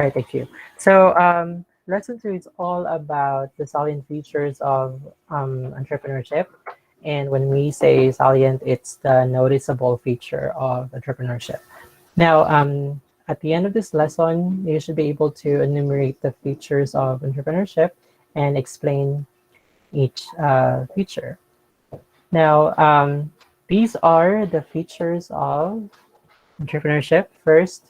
All right, thank you. So, lesson two is all about the salient features of entrepreneurship. And when we say salient, it's the noticeable feature of entrepreneurship. Now, at the end of this lesson, you should be able to enumerate the features of entrepreneurship and explain each feature. Now, these are the features of entrepreneurship. First,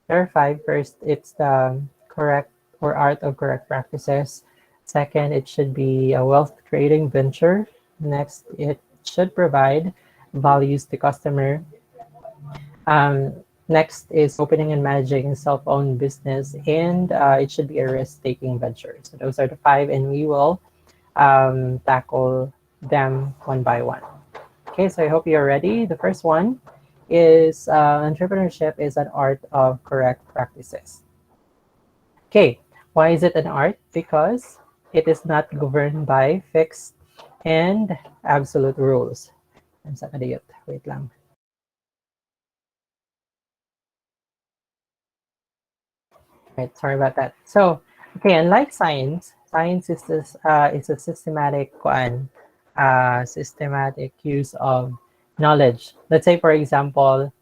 there are five. First, it's the correct or art of correct practices. Second, it should be a wealth creating venture. Next, it should provide values to customer. Um, Next is opening and managing self-owned business, and it should be a risk-taking venture. So those are the five, and we will tackle them one by one. Okay, so I hope you're ready. The first one is entrepreneurship is an art of correct practices. Okay, why is it an art? Because it is not governed by fixed and absolute rules. I'm sa kadiyot. Wait lang. Right, sorry about that. So, okay, unlike science, science is a systematic one, systematic use of knowledge. Let's say, for example,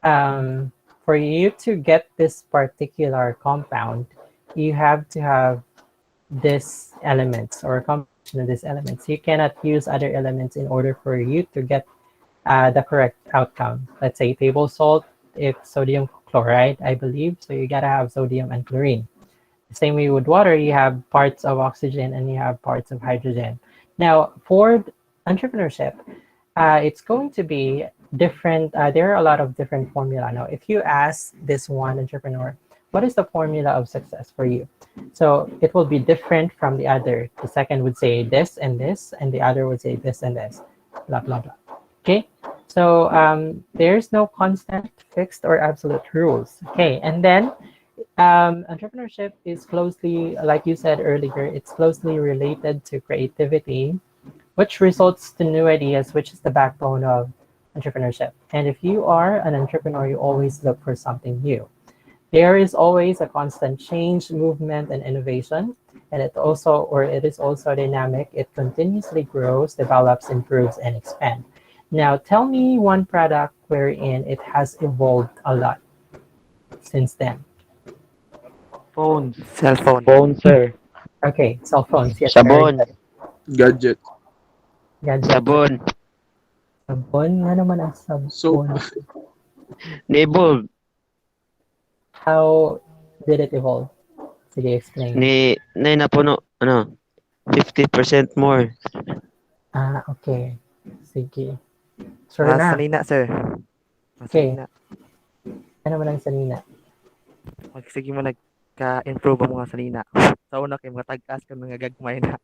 for you to get this particular compound, you have to have these elements or a combination of these elements. You cannot use other elements in order for you to get the correct outcome. Let's say table salt, if sodium chloride, I believe. So you gotta have sodium and chlorine. The same way with water, you have parts of oxygen and you have parts of hydrogen. Now, for entrepreneurship, it's going to be different. There are a lot of different formula. Now, if you ask this one entrepreneur, what is the formula of success for you? So it will be different from the other. The second would say this, and the other would say this and this, blah, blah, blah. Okay, so there's no constant, fixed, or absolute rules. Okay, and then entrepreneurship is closely, like you said earlier, it's closely related to creativity, which results to new ideas, which is the backbone of entrepreneurship. And if you are an entrepreneur, you always look for something new. There is always a constant change, movement, and innovation. And it is also dynamic. It continuously grows, develops, improves, and expands. Now, tell me one product wherein it has evolved a lot since then. Phones. Cellphone. Phone, sir. Okay, cell phones. Yes, very Sabon. good. Gadget. Gadgets. Sabon. Sabon? Nga naman ang Soap. sabon. Nibble. How did it evolve? Sige, explain. Ni napuno. 50% more. Okay. Sige. Sure Mas na. salina, sir. Mas Okay. salina. Ano naman ang salina? Sige mo nagka-improve ang mga salina. Sa una kay mga tag-as ka mga gagmay na.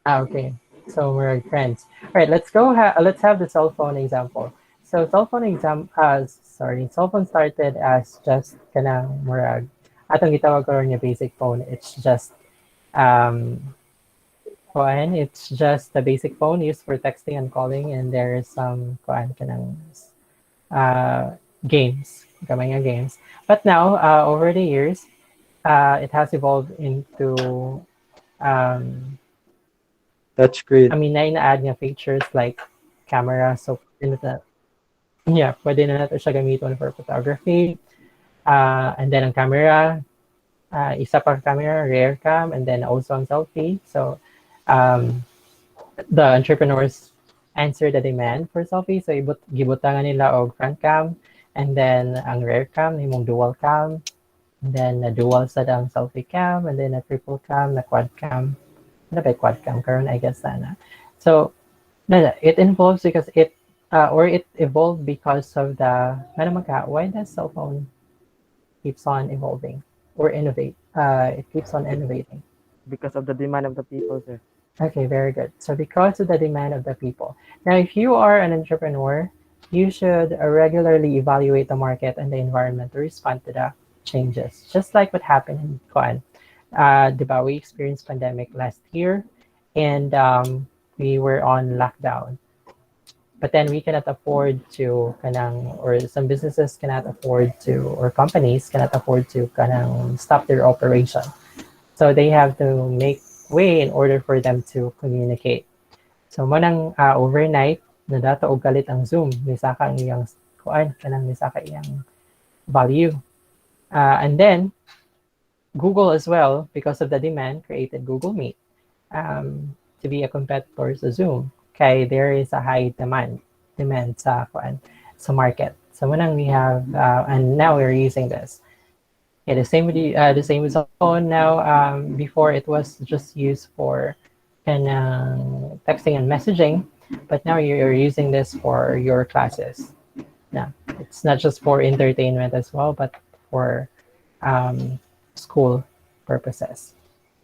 Okay. So we're friends. All right, let's go. Let's have the cell phone example. So cell phone started as just kanang murag atong gitawag ko niya basic phone. It's just um kuan, it's just the basic phone used for texting and calling, and there is some kuan kanang uh games, kamay nga games. But now over the years, it has evolved into um I Touchscreen. mean, na-add niya features like camera. So, pwede na natin siya gamitin for photography. And then ang camera, isa pa camera, rear cam, and then also ang selfie. So, um, the entrepreneurs answer the demand for selfie. So, gibutangan nila og front cam, and then ang rear cam, imong dual cam, and then na dual sa ang selfie cam, and then a triple cam, na quad cam. Ano ba yung quad cam? Karon, I guess sana. So, it involves because it evolved because of the ano man ka, why does cell phone keeps on evolving or innovate? It keeps on innovating. Because of the demand of the people, sir. Okay, very good. So because of the demand of the people. Now, if you are an entrepreneur, you should regularly evaluate the market and the environment to respond to the changes. Just like what happened in Kuan. Diba, we experienced pandemic last year, and we were on lockdown. but then we cannot afford to kanang, or some businesses cannot afford to, or companies cannot afford to kanang stop their operation. So they have to make way in order for them to communicate. So manang overnight, nadato og galit ang Zoom, misaka ang iyang kuan, kanang misaka iyang value. And then Google as well, because of the demand, created Google Meet to be a competitor to Zoom. Okay, there is a high demand sa kuan, sa market. So manang we have, and now we're using this. Yeah, the same with cell phone now. Before it was just used for texting and messaging, but now you're using this for your classes. Yeah, it's not just for entertainment as well, but for um, school purposes.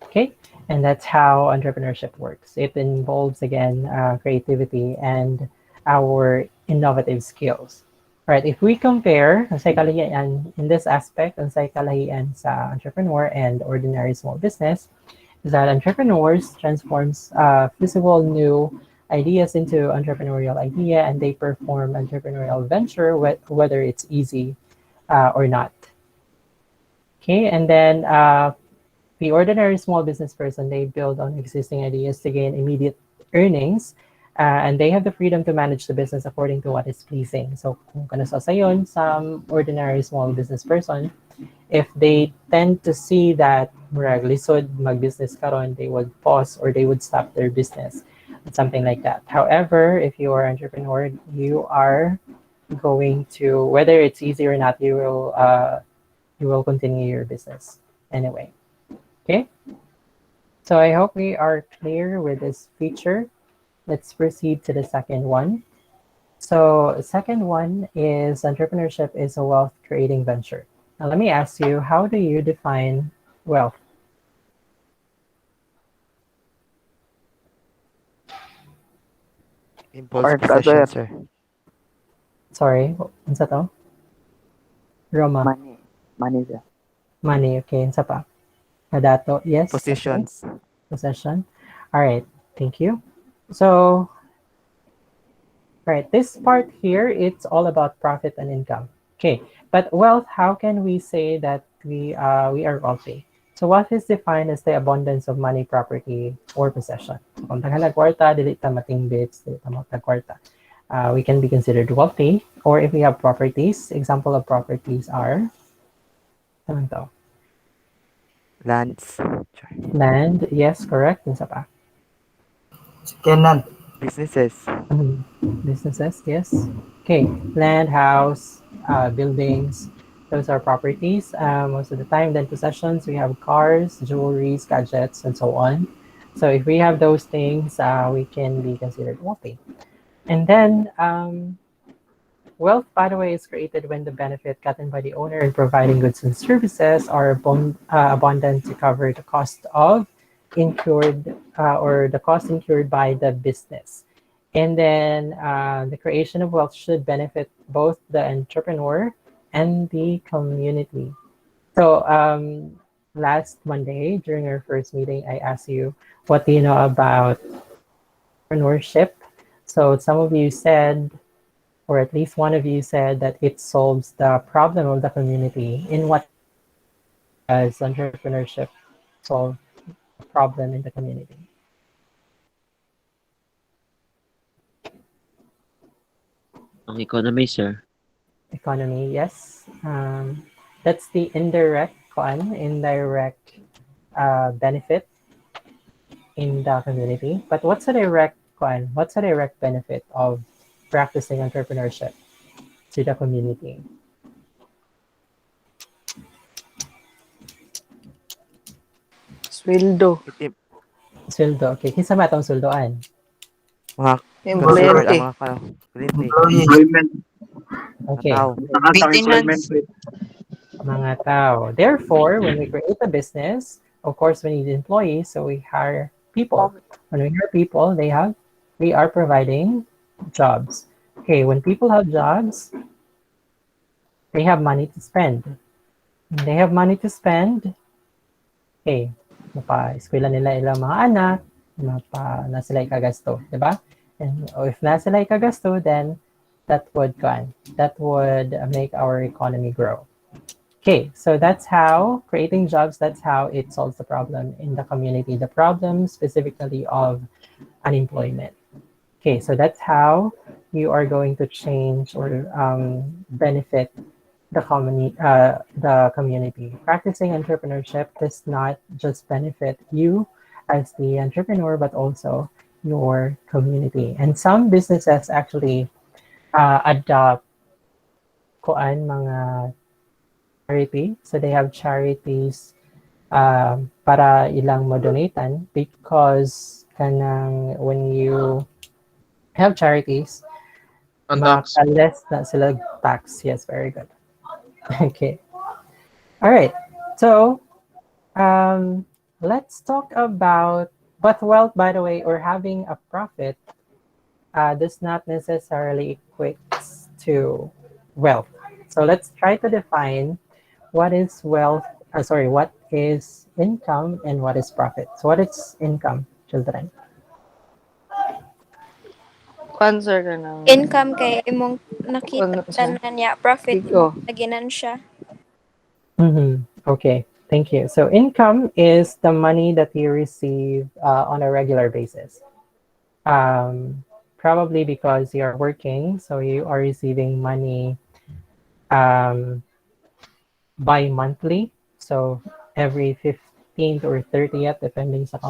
Okay, and that's how entrepreneurship works. It involves again creativity and our innovative skills. Right, if we compare ang kalahian in this aspect, ang kalahian sa entrepreneur and ordinary small business, is that entrepreneurs transforms feasible new ideas into entrepreneurial idea, and they perform entrepreneurial venture whether it's easy or not. Okay, and then the ordinary small business person, they build on existing ideas to gain immediate earnings, and they have the freedom to manage the business according to what is pleasing. So kung kanasa sayon, some ordinary small business person, if they tend to see that murag lisod mag-business karon, they would pause or they would stop their business, something like that. However, if you are an entrepreneur, you are going to, whether it's easy or not, you will continue your business anyway. Okay, so I hope we are clear with this feature. Let's proceed to the second one. So the second one is entrepreneurship is a wealth creating venture. Now let me ask you, how do you define wealth? Impulse Kwarta, possession, sir. sir. Sorry, unsa to? Roma, Money. Money, sir. money, okay, unsa pa? Madato, yes, okay, Positions. possession. All right, thank you. So, right, this part here, it's all about profit and income. Okay, but wealth, how can we say that we are wealthy? So wealth is defined as the abundance of money, property, or possession. So kung tanghalag kwarta, dili ta matingbits, dili ta matag kwarta. We can be considered wealthy, or if we have properties, example of properties are, ano to? Lands. Land, yes, correct. Isa pa. Second Businesses. Businesses, yes. Okay, land, house, buildings, those are properties. Most of the time, then possessions, we have cars, jewelries, gadgets, and so on. So if we have those things, we can be considered wealthy. And then wealth, by the way, is created when the benefit gotten by the owner in providing goods and services are abundant to cover the cost of incurred or the cost incurred by the business. And then the creation of wealth should benefit both the entrepreneur and the community. So last Monday during our first meeting, I asked you, what do you know about entrepreneurship? So some of you said, or at least one of you said, that it solves the problem of the community. In what does entrepreneurship solve a problem in the community? Ang economy, sir. Economy, yes. That's the indirect indirect benefit in the community. But what's a direct what's a direct benefit of practicing entrepreneurship to the community? sweldo. Itim. Sweldo. Okay, kinsa ba itong sweldoan? Mga Employee. consumer, mga kliyente. Employment. Mga Okay, tao. Maintenance. mga tao. Therefore, when we create a business, of course, we need employees, so we hire people. When we hire people, we are providing jobs. Okay, when people have jobs, they have money to spend. When they have money to spend, okay, mapa-eskwela nila ilang mga anak, na sila ikagasto, di ba? And if na sila ikagasto, then that would make our economy grow. Okay, so that's how creating jobs, that's how it solves the problem in the community, the problem specifically of unemployment. Okay, so that's how you are going to change or benefit the community. Practicing entrepreneurship does not just benefit you as the entrepreneur, but also your community. And some businesses actually adopt mga charity. So they have charities para ilang modonatan because when you have charities, Ang tax. less na sila tax. Yes, very good. Okay. All right. So let's talk about, but wealth, by the way, or having a profit does not necessarily equate to wealth. So let's try to define what is wealth, what is income and what is profit. So what is income, children? Answer ka ng Income kay imong nakita siya? tanan niya, profit Bigo. imong ginansya. Okay, thank you. So income is the money that you receive on a regular basis. Probably because you're working, so you are receiving money bi-monthly. So every 15th or 30th, depending sa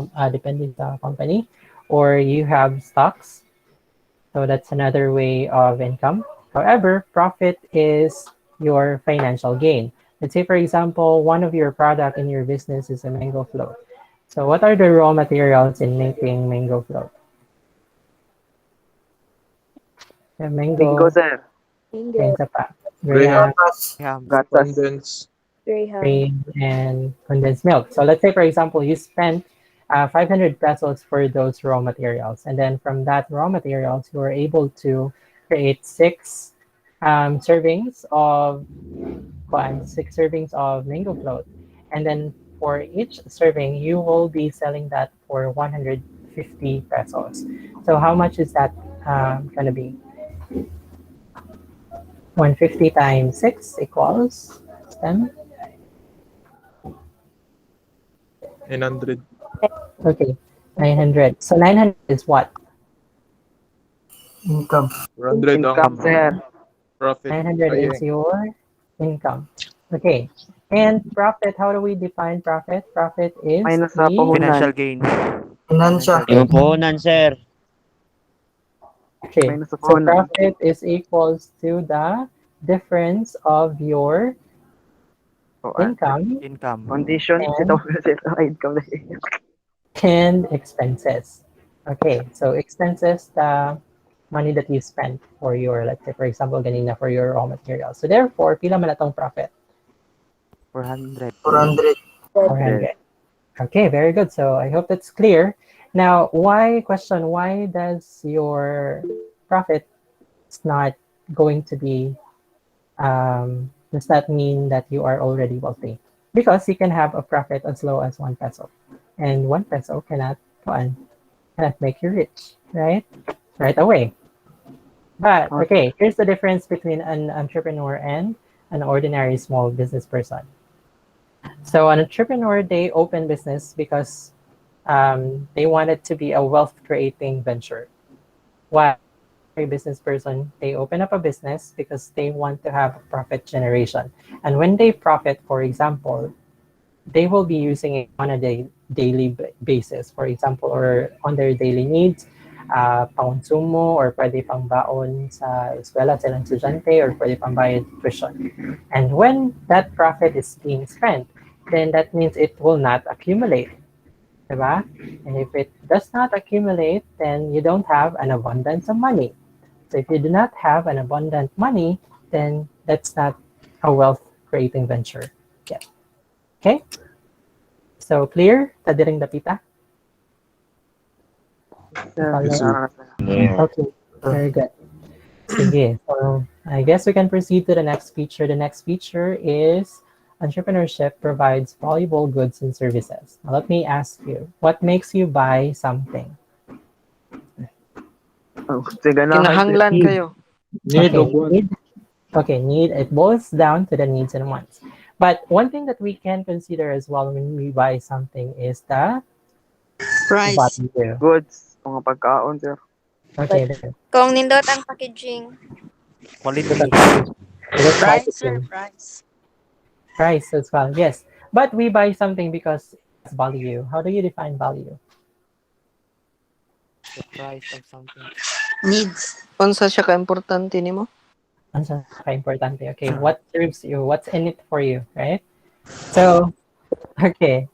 company, or you have stocks. So that's another way of income. However, profit is your financial gain. Let's say, for example, one of your product in your business is a mango float. So what are the raw materials in making mango float? The Bingo, mango, sir. and sapa, Graham. Gatas. Ham. Gatas. Condense. Graham. cream, and condensed milk. So let's say, for example, you spent 500 pesos for those raw materials. And then from that raw materials, you were able to create servings of six servings of mango float. And then for each serving, you will be selling that for 150 pesos. So how much is that going to be? 150 times 6 equals 10. 900. Okay, 900. So 900 is what? Income. 400 ang Income, sir. profit. 900 is your income. Okay. And profit, how do we define profit? Profit is Minus sa the puhunan. Financial gain. Financial. Yung puhunan, sir. okay. Minus sa So puhunan. profit is equals to the difference of your income Income. Condition. And- Sito sir. Income na and expenses. Okay, so expenses, the money that you spend for your, let's say, for example, ganina for your raw materials. So therefore, pila man atong profit? 400. 400. 400. Okay, very good. So I hope that's clear. Now, why does your profit not going to be, does that mean that you are already wealthy? Because you can have a profit as low as 1 peso. And 1 peso cannot make you rich, right? Right away. But okay, here's the difference between an entrepreneur and an ordinary small business person. So an entrepreneur, they open business because they want it to be a wealth creating venture. While a business person, they open up a business because they want to have profit generation. And when they profit, for example, they will be using it on a daily basis, for example, or on their daily needs, pang-consumo, or pwede pang baon sa eskwela silang estudyante, or pwede pang bayad tuition. And when that profit is being spent, then that means it will not accumulate. Diba? And if it does not accumulate, then you don't have an abundance of money. So if you do not have an abundant money, then that's not a wealth creating venture yet. Okay? So clear? Tadiring dapita? Yes, sir. Okay, very good. Sige. So I guess we can proceed to the next feature. The next feature is entrepreneurship provides valuable goods and services. Now, let me ask you, what makes you buy something? Oh, sige na. Kinahanglan Need. kayo. Need Okay, of what? need. Okay, need. It boils down to the needs and wants. But one thing that we can consider as well when we buy something is the Price. value. Goods. Mga pagkaon, sir. Okay, then. Kung nindot ang packaging, Quality. That's Price, sir. marketing. Price. Price as well, yes. But we buy something because it's value. How do you define value? The price of something. Needs. Unsa siya ka-importante nimo? Ano siya ka-importante? Okay, what serves you? What's in it for you, right? So, okay.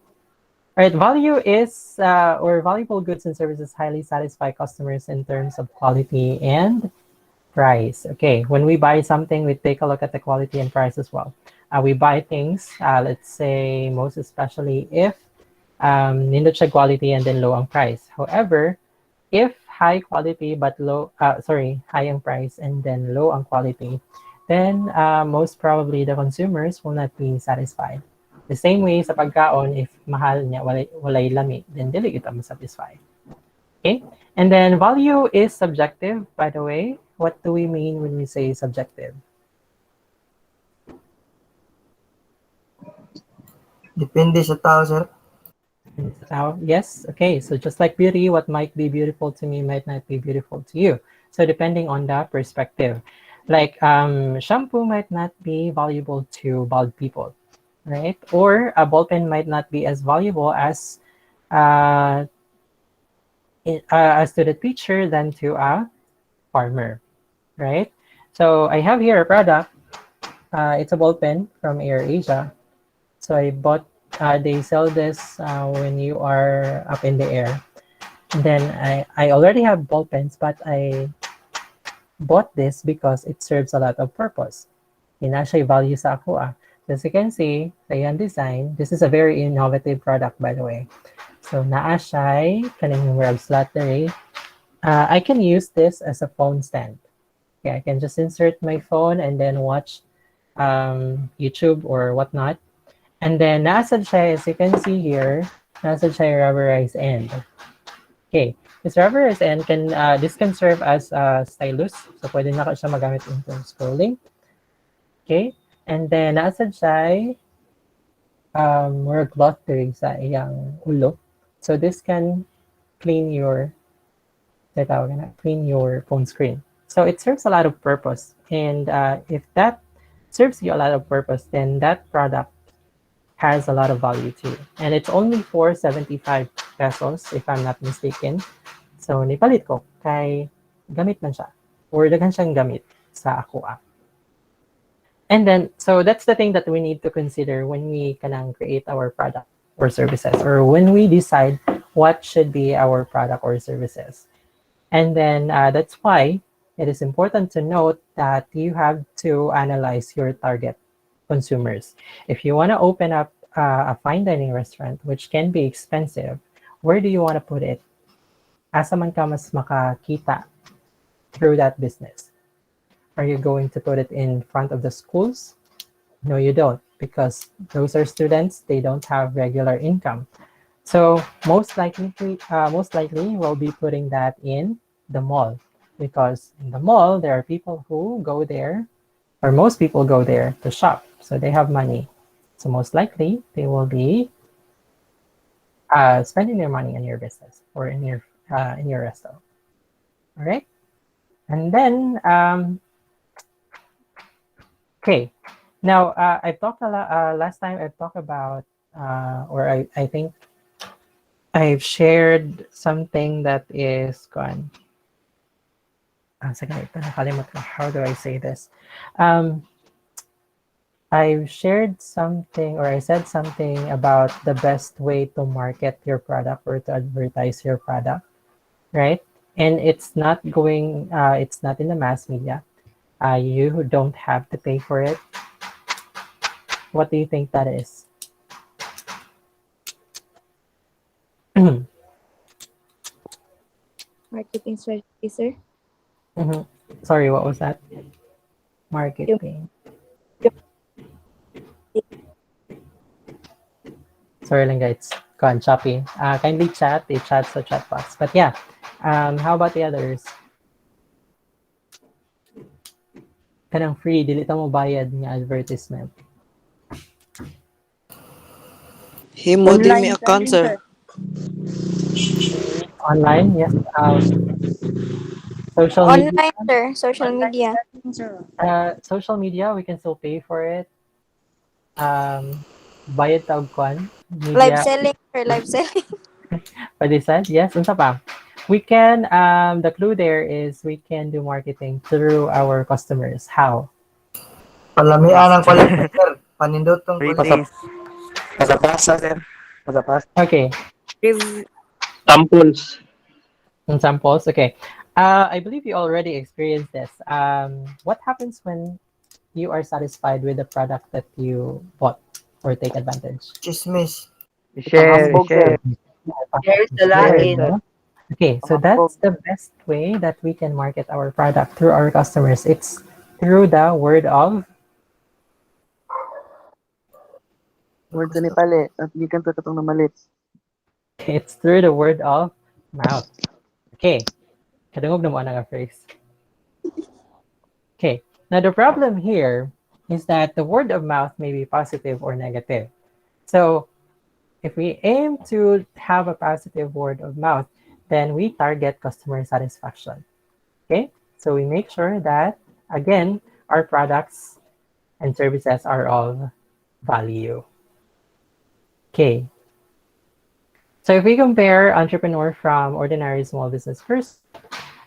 All right, value is, or valuable goods and services highly satisfy customers in terms of quality and price. Okay, when we buy something, we take a look at the quality and price as well. We buy things, let's say, most especially if nindot siya quality and then low ang price. However, if high quality but high ang price and then low ang quality, then most probably the consumers will not be satisfied. The same way sa pagkaon, if mahal niya, walay lami, then dili kita masatisfy. Okay? And then value is subjective, by the way. What do we mean when we say subjective? Depende sa tao, sir. Now, yes, okay. So just like beauty, what might be beautiful to me might not be beautiful to you. So depending on the perspective. Like shampoo might not be valuable to bald people, right? Or a ball pen might not be as valuable as to the teacher than to a farmer, right? So I have here a product. It's a ball pen from Air Asia. So I bought. They sell this when you are up in the air. And then I already have ball pens, but I bought this because it serves a lot of purpose. Ina siya value sa ako ah. As you can see, sa iyang design, this is a very innovative product, by the way. So naa siya kaning web lottery. I can use this as a phone stand. Okay, I can just insert my phone and then watch YouTube or whatnot. And then nasa siya, as you can see here, nasa siya rubberized end. Okay, this rubberized end this can serve as a stylus. So pwede na siya magamit in scrolling. Okay, and then nasa siya more cloth diri sa iyang ulo. So this can clean your phone screen. So it serves a lot of purpose. And if that serves you a lot of purpose, then that product has a lot of value too. And it's only for 75 pesos, if I'm not mistaken. So nipalit ko, kay gamit man siya. Or daghan siyang gamit sa ako app. And then, so that's the thing that we need to consider when we kanang create our product or services, or when we decide what should be our product or services. And then that's why it is important to note that you have to analyze your target consumers. If you want to open up a fine dining restaurant, which can be expensive, where do you want to put it? Asa man ka mas makakita through that business? Are you going to put it in front of the schools? No, you don't, because those are students. They don't have regular income. So most likely, we'll be putting that in the mall, because in the mall, there are people who go there, or most people go there to shop. So they have money. So most likely, they will be spending their money in your business or in your restaurant. All right. And then, okay. Now, I've talked a lot, last time I've talked about, or I think I've shared something that is gone. How do I say this? I've shared something, or I said something about the best way to market your product or to advertise your product, right? And it's not it's not in the mass media. You don't have to pay for it. What do you think that is? marketing strategy, sir. Sorry, what was that? Marketing. Sorry lang guys. Go on, Shopee. Kindly chat. They chat sa chat box. But yeah, how about the others? kanang free, dili ta mo bayad nga advertisement. Himo di mi account, sir. Online, yes. Social media, Online, sir. Social media. social media, we can still pay for it. Bayad tawag kwan, Live media, selling, sir. Live selling. pwede sad, yes, unsa pa. We can, the clue there is we can do marketing through our customers. How? Palamian ang quality, sir. Panindotong Free quality. taste. Pasapasa, sir. Pasapasa. Okay, Samples. some samples. Okay. I believe you already experienced this. What happens when you are satisfied with the product that you bought or take advantage? Chismis. I-share, i-share. There's the Share, lain. no? Okay, so that's the best way that we can market our product through our customers. It's through the word of Word sa Nepali. At gikan sa katong namalit. it's through the word of mouth. Okay. Kadungog na mo ang phrase. Okay. Now the problem here is that the word of mouth may be positive or negative. So if we aim to have a positive word of mouth, then we target customer satisfaction. Okay. So we make sure that again, our products and services are of value. Okay. So if we compare entrepreneur from ordinary small business first,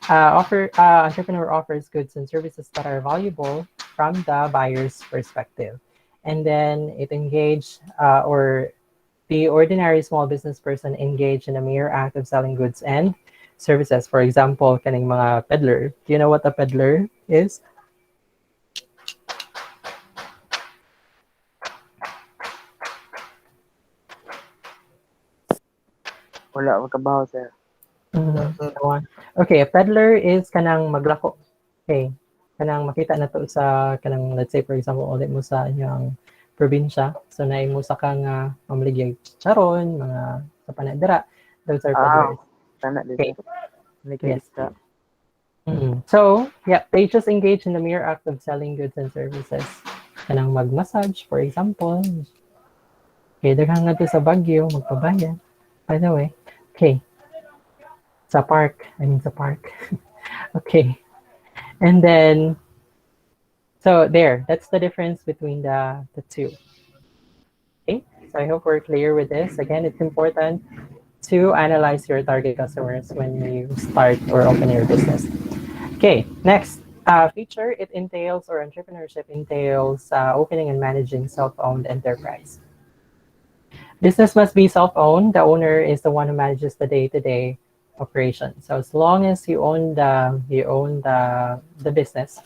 entrepreneur offers goods and services that are valuable from the buyer's perspective. And then it engage or the ordinary small business person engage in a mere act of selling goods and services. For example, kaning mga peddler. Do you know what a peddler is? Wala, magkabaho, sir. Okay, a peddler is kanang maglako. Okay, kanang makita na to sa kanang, let's say for example, ulit mo sa inyong probinsya. So naay mo sa kang mamaligay charon, mga sa panadira. Those are peddlers. Sana Okay. dito. Yes. So, yeah, they just engage in the mere act of selling goods and services. Kanang mag-massage, for example. Okay, daghang nga to sa Baguio, magpabayan. By the way. Okay. Sa park. Sa park. Okay. And then, so there, that's the difference between the two. Okay, so I hope we're clear with this. Again, it's important to analyze your target customers when you start or open your business. Okay, next feature, it entails, or entrepreneurship entails opening and managing self-owned enterprise. Business must be self-owned. The owner is the one who manages the day-to-day operation. So as long as you own the business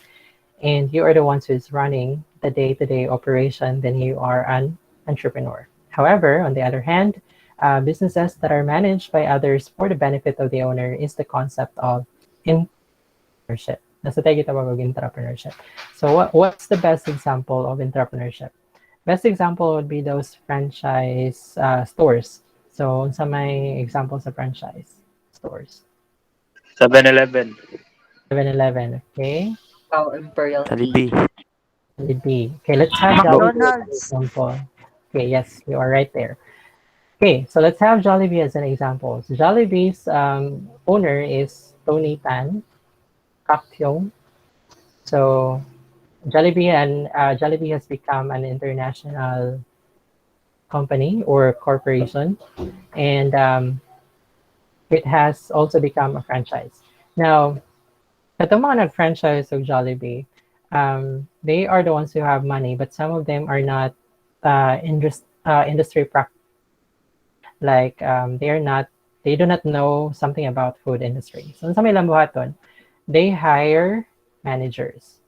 and you are the ones who's running the day-to-day operation, then you are an entrepreneur. However, on the other hand, businesses that are managed by others for the benefit of the owner is the concept of entrepreneurship. Nasa tayo tawag og entrepreneurship. So what's the best example of entrepreneurship? Best example would be those franchise stores. So sa may example sa franchise stores. 7-Eleven. 7-Eleven, okay? Oh, Imperial Jollibee. Jollibee. Okay, let's have Jollibee as an example. Okay, yes, you are right there. Okay, so let's have Jollibee as an example. So Jollibee's owner is Tony Tan Kakpyong. So Jollibee has become an international company or corporation, and it has also become a franchise. Now, katong mga nag-franchise of Jollibee, they are the ones who have money, but some of them are not industry practitioners. Like they do not know something about food industry. So sa may lambuhaton, they hire managers.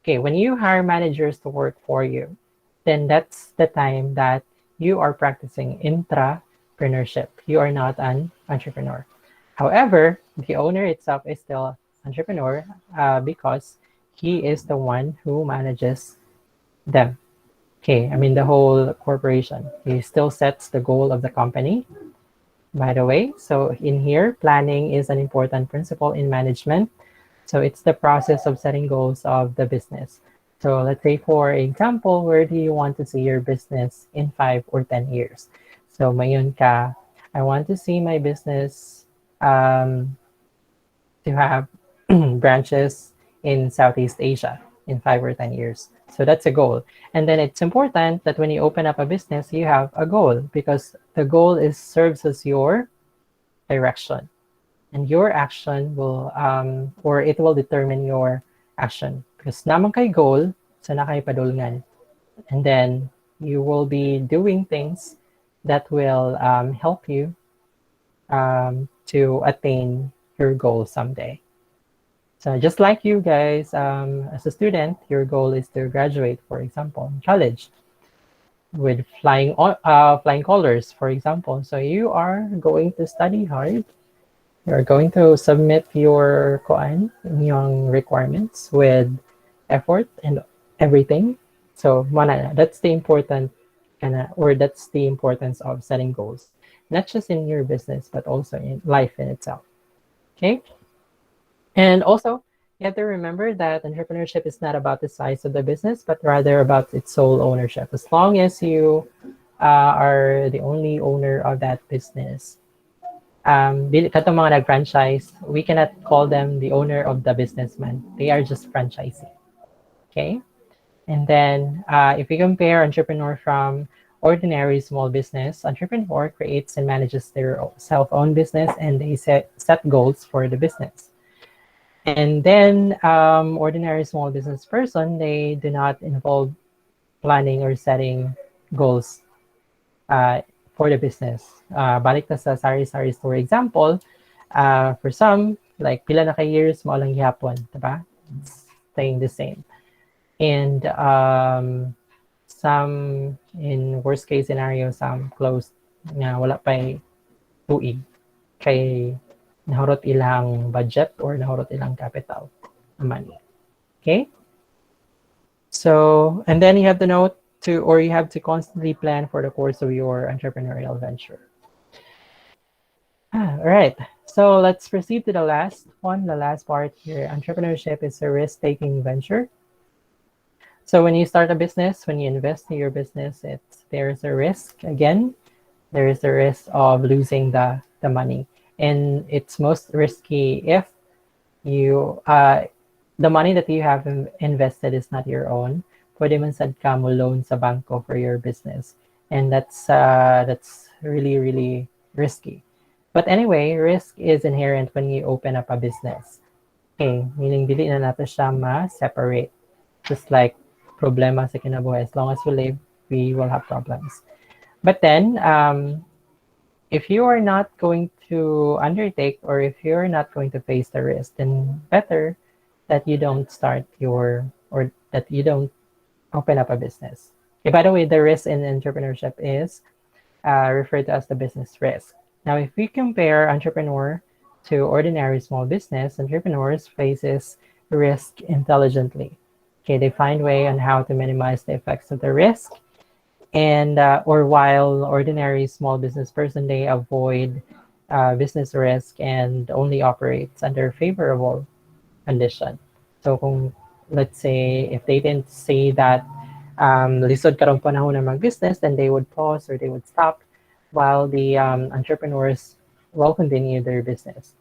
Okay, when you hire managers to work for you, then that's the time that you are practicing intrapreneurship. You are not an entrepreneur. However, the owner itself is still entrepreneur because he is the one who manages them. Okay, I mean the whole corporation. He still sets the goal of the company, by the way. So in here, planning is an important principle in management. So it's the process of setting goals of the business. So let's say, for example, where do you want to see your business in 5 or 10 years? So mayon ka, I want to see my business to have branches in Southeast Asia in 5 or 10 years. So that's a goal. And then it's important that when you open up a business, you have a goal, because the goal is serves as your direction, and your action will or it will determine your action. Because naman kay goal, so na kay padulngan. And then you will be doing things that will help you to attain your goal someday. So just like you guys, as a student, your goal is to graduate, for example, in college with flying colors, for example. So you are going to study hard. You're going to submit your yung requirements with effort and everything. So that's the important or that's the importance of setting goals, not just in your business but also in life in itself. Okay. And also, you have to remember that entrepreneurship is not about the size of the business, but rather about its sole ownership. As long as you are the only owner of that business, katong mga nag-franchise, we cannot call them the owner of the businessman. They are just franchisee. Okay? And then, if we compare entrepreneur from ordinary small business, entrepreneur creates and manages their self-owned business, and they set goals for the business. And then ordinary small business person, they do not involve planning or setting goals for the business. Balik na sa sari-sari store example, for some, like pila na kay years mo lang gihapon, diba? It's staying the same. And some, in worst case scenario, some closed nga wala pa'y tuig kay nahurot ilang budget or nahurot ilang capital money. Okay? So, and then you have to note or you have to constantly plan for the course of your entrepreneurial venture. All right. So let's proceed to the last one, the last part here. Entrepreneurship is a risk-taking venture. So when you start a business, when you invest in your business, there's a risk. Again, there is a risk of losing the money. And it's most risky if you the money that you have invested is not your own. Pwede man sad ka mo loan sa banko for your business, and that's really, really risky. But anyway, risk is inherent when you open up a business. Okay, meaning dili na nato siya ma-separate. Just like problema sa kinabuhi, as long as we live, we will have problems. But then, if you are not going to undertake, or if you're not going to face the risk, then better that you don't or that you don't open up a business. Okay, by the way, the risk in entrepreneurship is referred to as the business risk. Now, if we compare entrepreneur to ordinary small business, entrepreneurs faces risk intelligently. Okay, they find way on how to minimize the effects of the risk. And or while ordinary small business person, they avoid business risk and only operates under favorable condition. So kung, let's say, if they didn't say that lisod karong panahon na mag-business, then they would pause or they would stop, while the entrepreneurs will continue their business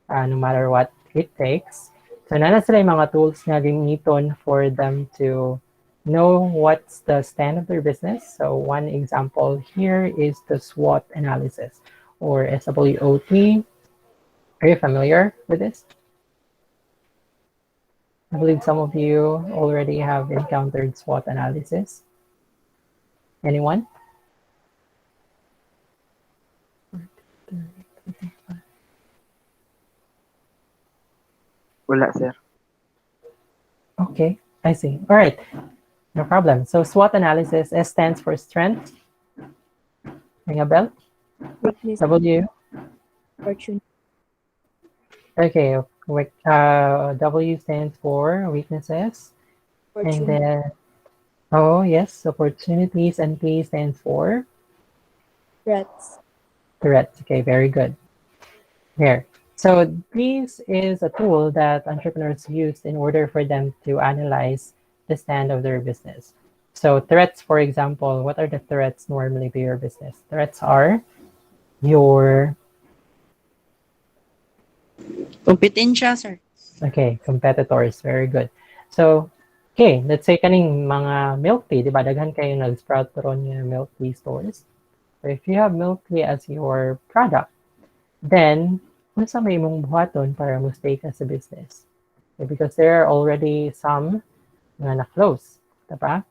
no matter what it takes. So nana sila yung mga tools nga gamiton for them to know what's the stand of their business. So one example here is the SWOT analysis, or SWOT. Are you familiar with this? I believe some of you already have encountered SWOT analysis. Anyone? Wala, sir. Okay, I see. All right, no problem. So SWOT analysis, S stands for strength. Ring a bell? Weakness, W. fortune, Okay, W stands for weaknesses. And fortune, then, oh yes, opportunities, and P stands for threats. threats. Okay, very good. Here. So this is a tool that entrepreneurs use in order for them to analyze the stand of their business. So threats, for example, what are the threats normally to your business? Threats are your Kompetensya, sir. okay, competitors. Very good. So, okay, let's say kaning mga milk tea, di ba? Daghan kayo nag-sprout ron nga milk tea stores. So if you have milk tea as your product, then unsa may imong buhaton para mo stay ka sa business? Okay, because there are already some nga na-close, diba?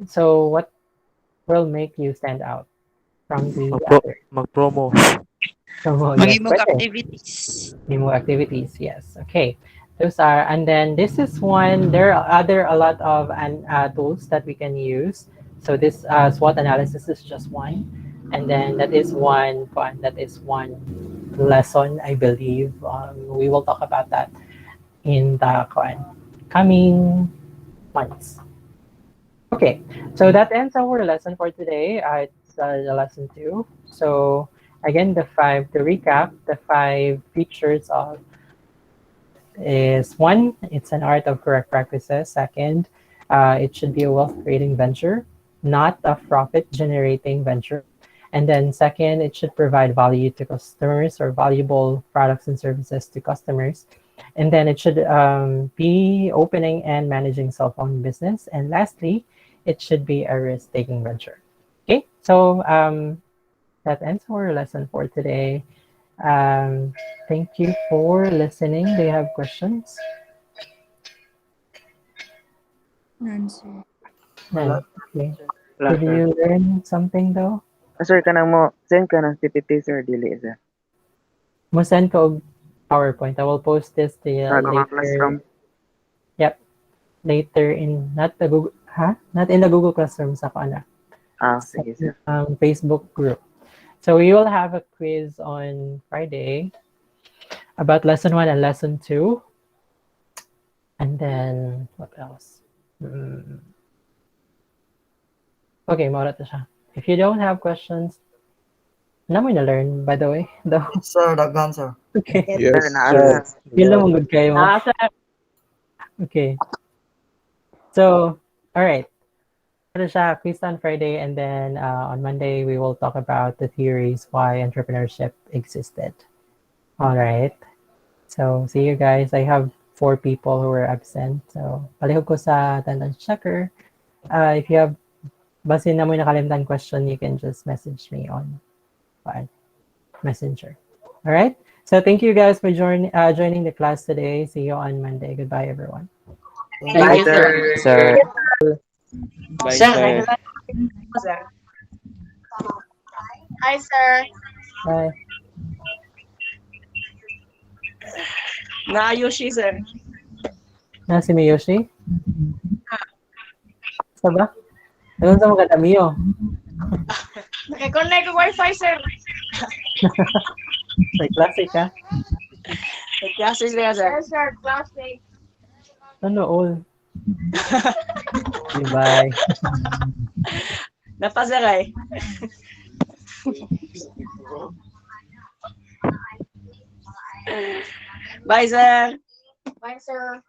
So what will make you stand out from the other? Mag-promo. So, yes, Magimog pwede. activities. Demo activities, yes. Okay. Those are, and then this is one, there are other, a lot of tools that we can use. So this SWOT analysis is just one. And then that is one lesson, I believe. We will talk about that in the coming months. Okay, so that ends our lesson for today. It's the lesson 2. So again, to recap, the 5 features of is 1, it's an art of correct practices. Second, it should be a wealth creating venture, not a profit generating venture. And then second, it should provide value to customers or valuable products and services to customers. And then it should be opening and managing self-owned business. And lastly, it should be a risk-taking venture. Okay, so that ends our lesson for today. Thank you for listening. Do you have questions? None, sir. No. Okay. Wala, Did sir. you learn something though? Sir, kanang mo, send ka ng PPT, sir, dili, sir. Mo send ko og PowerPoint. I will post this to you Sa mga later. classroom. Yep. Later in not the Google not in the Google Classroom sa kana. Sige, sir. Facebook group. So we will have a quiz on Friday about lesson 1 and lesson 2. And then what else? Okay, maura to siya. If you don't have questions, na mo na learn, by the way. Though. Sir, daghan, sir. Okay. Yes, Sir. sir. Yun lang ang good kayo. Okay. So, all right. Ito siya, quiz on Friday, and then on Monday, we will talk about the theories why entrepreneurship existed. All right. So, see you guys. I have 4 people who were absent. So, palihog ko sa attendance checker. If you have basin na mo nakalimutan question, you can just message me on Messenger. All right. So, thank you guys for joining the class today. See you on Monday. Goodbye, everyone. Bye, sir. Sir. Bye, Sir, sir. Hi, sir. Bye. Naayos siya, sir. Na si Miyoshi? Sa ba? Ano sa mga Miyo? Nakikonnect ko wifi, sir. Sa klase ka? Klase siya, sir. Yes, sir. Classmate. Ano all? Bye. Napasaray. Bye, sir. Bye, sir.